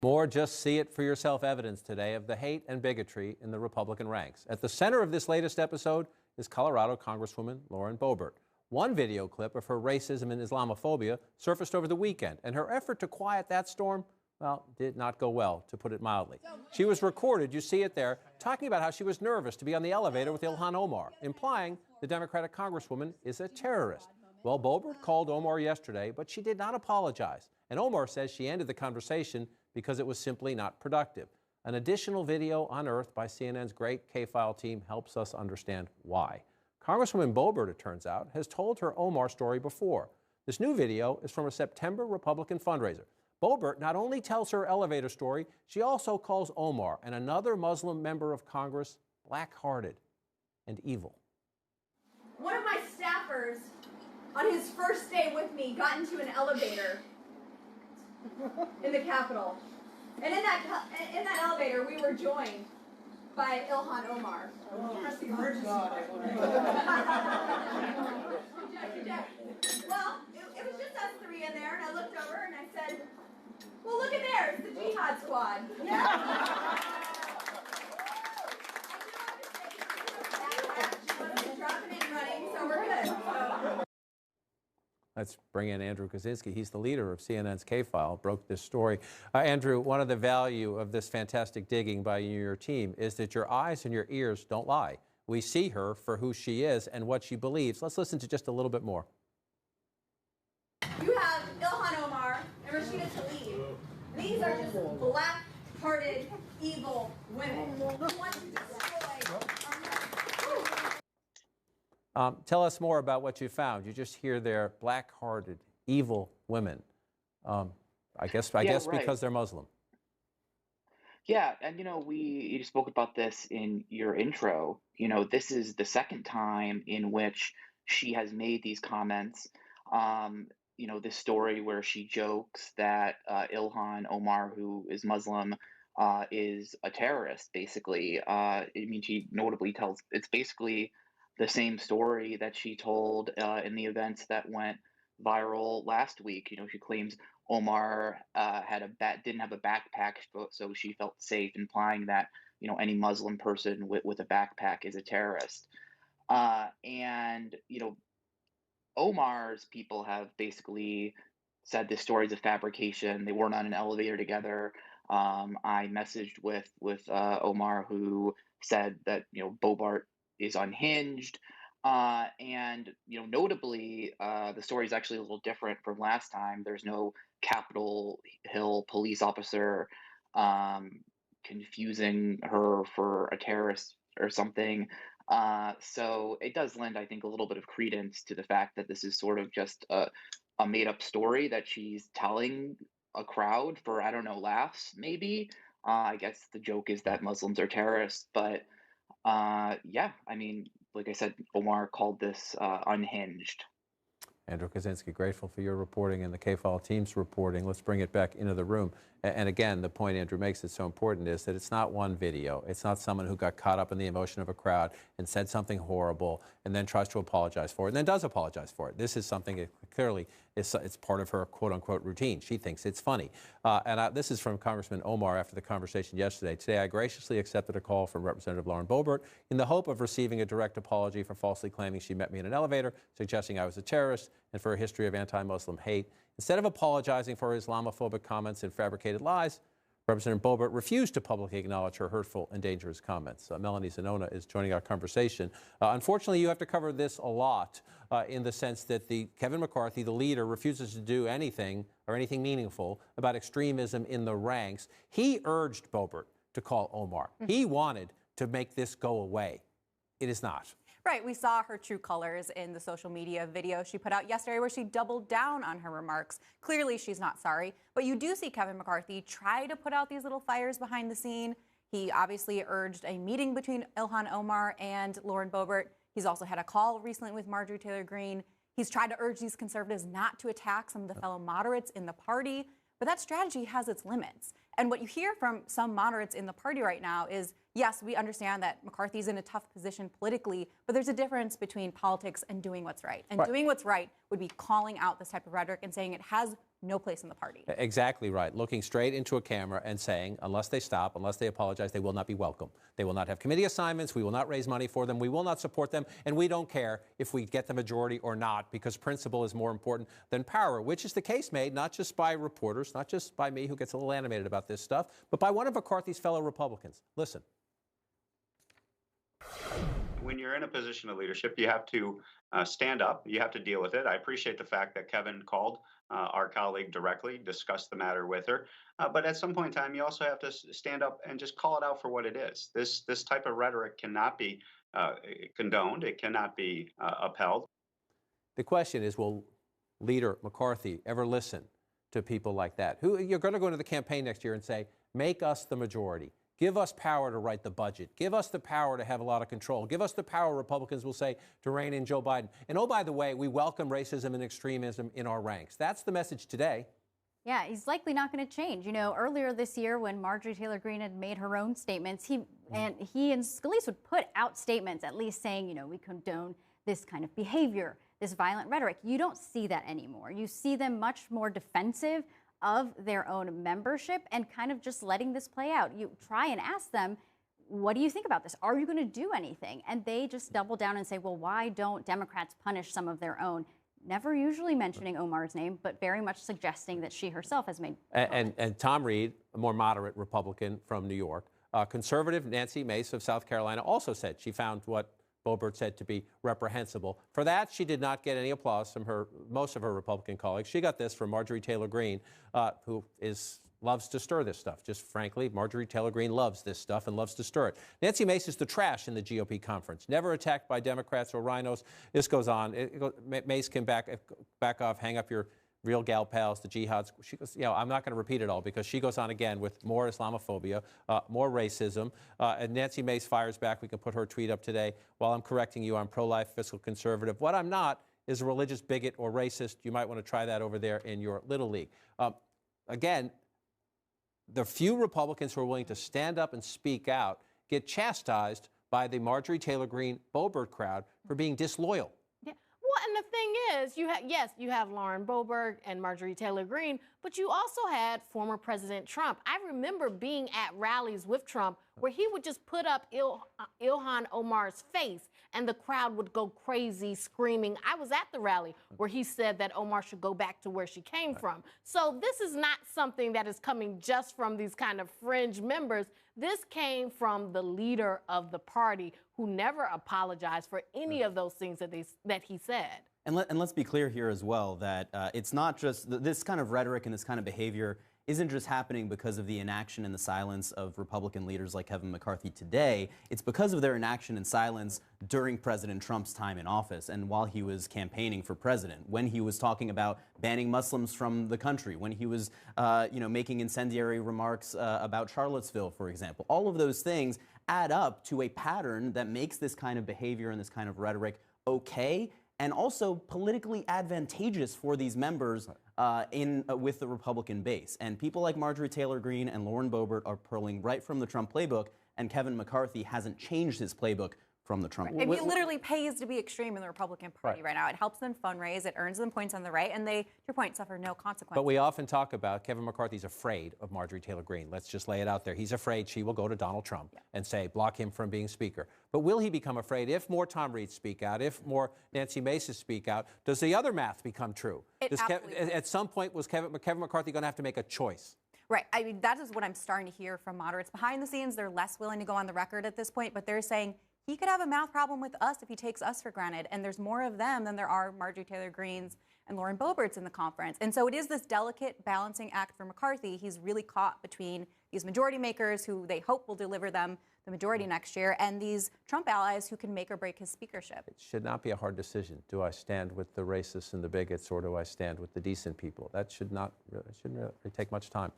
More just see it for yourself evidence today of the hate and bigotry in the Republican ranks. At the center of this latest episode is Colorado Congresswoman Lauren Boebert. One video clip of her racism and Islamophobia surfaced over the weekend, and her effort to quiet that storm, well, did not go well, to put it mildly. She was recorded, you see it there, talking about how she was nervous to be on the elevator with Ilhan Omar, implying the Democratic Congresswoman is a terrorist. Well, Boebert called Omar yesterday, but she did not apologize. And Omar says she ended the conversation because it was simply not productive. An additional video unearthed by CNN's great K-File team helps us understand why. Congresswoman Boebert, it turns out, has told her Omar story before. This new video is from a September Republican fundraiser. Boebert not only tells her elevator story, she also calls Omar and another Muslim member of Congress black-hearted and evil. One of my staffers on his first day with me got into an elevator in the Capitol. And in that elevator, we were joined by Ilhan Omar. Press the emergency button. Well, it was just us three in there, and I looked over and I said, well, look at there, it's the Jihad Squad. Yeah. She wasn't dropping and running, so we're good. Let's bring in Andrew Kaczynski. He's the leader of CNN's K-File, broke this story. Andrew, one of the value of this fantastic digging by you and your team is that your eyes and your ears don't lie. We see her for who she is and what she believes. Let's listen to just a little bit more. You have Ilhan Omar and Rashida Tlaib. These are just black-hearted, evil women who want to destroy our Tell us more about what you found. You just hear they're black-hearted, evil women. I guess right. Because they're Muslim. Yeah, and you spoke about this in your intro. This is the second time in which she has made these comments. This story where she jokes that Ilhan Omar, who is Muslim, is a terrorist, basically. She notably tells, it's basically the same story that she told in the events that went viral last week. She claims Omar didn't have a backpack, so she felt safe, implying that any Muslim person with a backpack is a terrorist. Omar's people have basically said this story is a fabrication. They weren't on an elevator together. I messaged with Omar, who said that Boebert is unhinged, and notably, the story is actually a little different from last time. There's no Capitol Hill police officer confusing her for a terrorist or something. So it does lend, I think, a little bit of credence to the fact that this is sort of just a made-up story that she's telling a crowd for, I don't know, laughs, maybe. I guess the joke is that Muslims are terrorists, but yeah, like I said, Omar called this unhinged. Andrew Kaczynski, grateful for your reporting and the K-File team's reporting. Let's bring it back into the room. And again, the point Andrew makes that's so important is that it's not one video. It's not someone who got caught up in the emotion of a crowd and said something horrible and then tries to apologize for it and then does apologize for it. This is something that clearly it's part of her quote-unquote routine. She thinks it's funny. This is from Congressman Omar after the conversation yesterday. Today, I graciously accepted a call from Representative Lauren Boebert in the hope of receiving a direct apology for falsely claiming she met me in an elevator, suggesting I was a terrorist, and for a history of anti-Muslim hate. Instead of apologizing for her Islamophobic comments and fabricated lies, Representative Boebert refused to publicly acknowledge her hurtful and dangerous comments. Melanie Zanona is joining our conversation. Unfortunately, you have to cover this a lot in the sense that Kevin McCarthy, the leader, refuses to do anything or anything meaningful about extremism in the ranks. He urged Boebert to call Omar. He wanted to make this go away. It is not. Right, we saw her true colors in the social media video she put out yesterday where she doubled down on her remarks. Clearly, she's not sorry, but you do see Kevin McCarthy try to put out these little fires behind the scene. He obviously urged a meeting between Ilhan Omar and Lauren Boebert. He's also had a call recently with Marjorie Taylor Greene. He's tried to urge these conservatives not to attack some of the fellow moderates in the party, but that strategy has its limits. And what you hear from some moderates in the party right now is, yes, we understand that McCarthy's in a tough position politically, but there's a difference between politics and doing what's right. And doing what's right would be calling out this type of rhetoric and saying it has no place in the party. Exactly right. Looking straight into a camera and saying, unless they stop, unless they apologize, they will not be welcome. They will not have committee assignments. We will not raise money for them. We will not support them. And we don't care if we get the majority or not, because principle is more important than power, which is the case made not just by reporters, not just by me, who gets a little animated about this stuff, but by one of McCarthy's fellow Republicans. Listen. When you're in a position of leadership, you have to stand up. You have to deal with it. I appreciate the fact that Kevin called our colleague directly, discussed the matter with her. But at some point in time, you also have to stand up and just call it out for what it is. This type of rhetoric cannot be condoned. It cannot be upheld. The question is, will Leader McCarthy ever listen to people like that? Who you're going to go into the campaign next year and say, make us the majority. Give us power to write the budget. Give us the power to have a lot of control. Give us the power, Republicans will say, to rein in Joe Biden. And oh, by the way, we welcome racism and extremism in our ranks. That's the message today. Yeah, he's likely not going to change. You know, earlier this year when Marjorie Taylor Greene had made her own statements, he and Scalise would put out statements at least saying, you know, we condone this kind of behavior, this violent rhetoric. You don't see that anymore. You see them much more defensive of their own membership and kind of just letting this play out. You try and ask them, what do you think about this? Are you going to do anything? And they just double down and say, well, why don't Democrats punish some of their own? Never usually mentioning Omar's name, but very much suggesting that she herself has made. And Tom Reed, a more moderate Republican from New York, conservative Nancy Mace of South Carolina also said she found what Boebert said to be reprehensible. For that, she did not get any applause from most of her Republican colleagues. She got this from Marjorie Taylor Greene, who loves to stir this stuff. Just frankly, Marjorie Taylor Greene loves this stuff and loves to stir it. Nancy Mace is the trash in the GOP conference, never attacked by Democrats or rhinos. This goes on. Mace can back off, hang up your real gal pals, the jihads. She goes, you know, I'm not going to repeat it all because she goes on again with more Islamophobia, more racism. And Nancy Mace fires back. We can put her tweet up today. While I'm correcting you, I'm pro-life, fiscal conservative. What I'm not is a religious bigot or racist. You might want to try that over there in your little league. Again, the few Republicans who are willing to stand up and speak out get chastised by the Marjorie Taylor Greene Boebert crowd for being disloyal. Well, and the thing is, you have Lauren Boebert and Marjorie Taylor Greene, but you also had former President Trump. I remember being at rallies with Trump where he would just put up Ilhan Omar's face and the crowd would go crazy screaming. I was at the rally where he said that Omar should go back to where she came from. So this is not something that is coming just from these kind of fringe members. This came from the leader of the party who never apologized for any of those things that he said. And let's be clear here as well that it's not just this kind of rhetoric and this kind of behavior isn't just happening because of the inaction and the silence of Republican leaders like Kevin McCarthy today. It's because of their inaction and silence during President Trump's time in office and while he was campaigning for president, when he was talking about banning Muslims from the country, when he was making incendiary remarks about Charlottesville, for example. All of those things add up to a pattern that makes this kind of behavior and this kind of rhetoric okay and also politically advantageous for these members with the Republican base. And people like Marjorie Taylor Greene and Lauren Boebert are pulling right from the Trump playbook, and Kevin McCarthy hasn't changed his playbook from the Trump. Right. It literally pays to be extreme in the Republican Party right now. It helps them fundraise, it earns them points on the right, and they, to your point, suffer no consequences. But we often talk about Kevin McCarthy's afraid of Marjorie Taylor Greene. Let's just lay it out there. He's afraid she will go to Donald Trump and say, block him from being Speaker. But will he become afraid if more Tom Reeds speak out, if more Nancy Maces speak out? Does the other math become true? At some point, was Kevin McCarthy going to have to make a choice? Right. I mean, that is what I'm starting to hear from moderates. Behind the scenes, they're less willing to go on the record at this point, but they're saying, he could have a math problem with us if he takes us for granted. And there's more of them than there are Marjorie Taylor Greenes and Lauren Boeberts in the conference. And so it is this delicate balancing act for McCarthy. He's really caught between these majority makers who they hope will deliver them the majority next year and these Trump allies who can make or break his speakership. It should not be a hard decision. Do I stand with the racists and the bigots or do I stand with the decent people? That shouldn't really take much time.